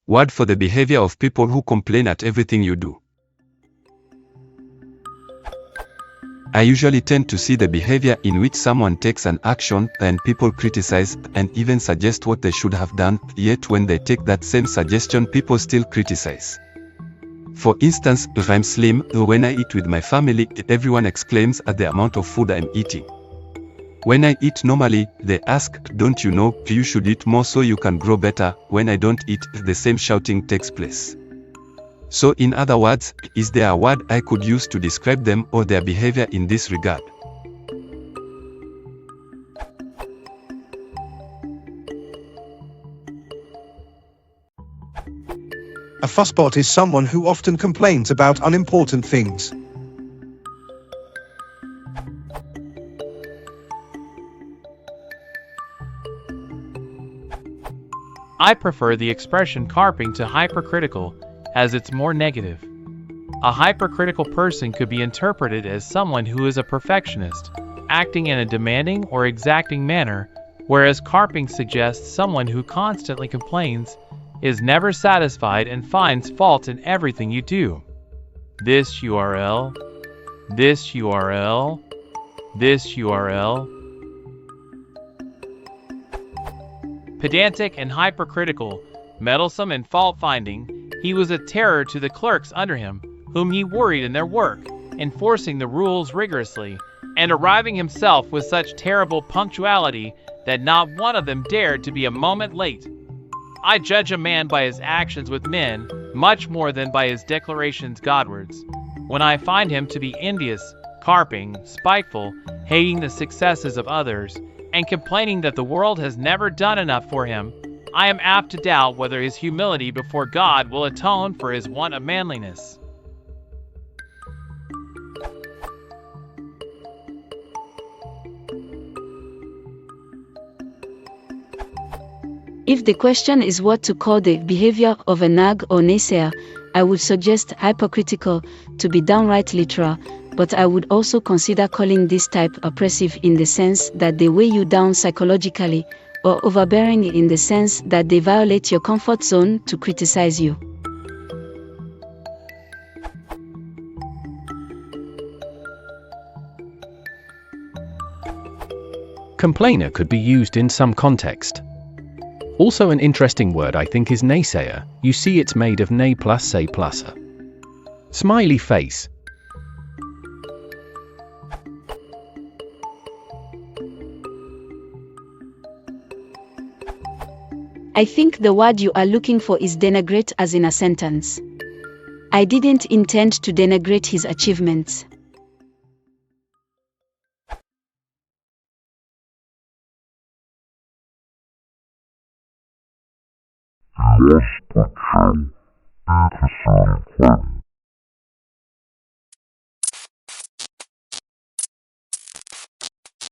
Word for the behavior of people who complain at everything you do. I usually tend to see the behavior in which someone takes an action and people criticize and even suggest what they should have done, yet when they take that same suggestion people still criticize. For instance, if I'm slim, when I eat with my family, everyone exclaims at the amount of food I'm eating. When I eat normally, they ask, "Don't you know, you should eat more so you can grow better?" When I don't eat, the same shouting takes place. So in other words, is there a word I could use to describe them or their behavior in this regard? A fusspot is someone who often complains about unimportant things. I prefer the expression carping to hypercritical, as it's more negative. A hypercritical person could be interpreted as someone who is a perfectionist, acting in a demanding or exacting manner, whereas carping suggests someone who constantly complains, is never satisfied and finds fault in everything you do. This URL, this URL, this URL. Pedantic and hypercritical, meddlesome and fault-finding, he was a terror to the clerks under him, whom he worried in their work, enforcing the rules rigorously, and arriving himself with such terrible punctuality that not one of them dared to be a moment late. I judge a man by his actions with men, much more than by his declarations Godwards. When I find him to be envious, carping, spiteful, hating the successes of others, and complaining that the world has never done enough for him, I am apt to doubt whether his humility before God will atone for his want of manliness. If the question is what to call the behavior of a nag or naysayer, I would suggest hypercritical, to be downright literal, but I would also consider calling this type oppressive in the sense that they weigh you down psychologically, or overbearing in the sense that they violate your comfort zone to criticize you. Complainer could be used in some context. Also an interesting word I think is naysayer. You see it's made of nay plus say plus a. Smiley face. I think the word you are looking for is denigrate, as in a sentence. I didn't intend to denigrate his achievements. Yes, but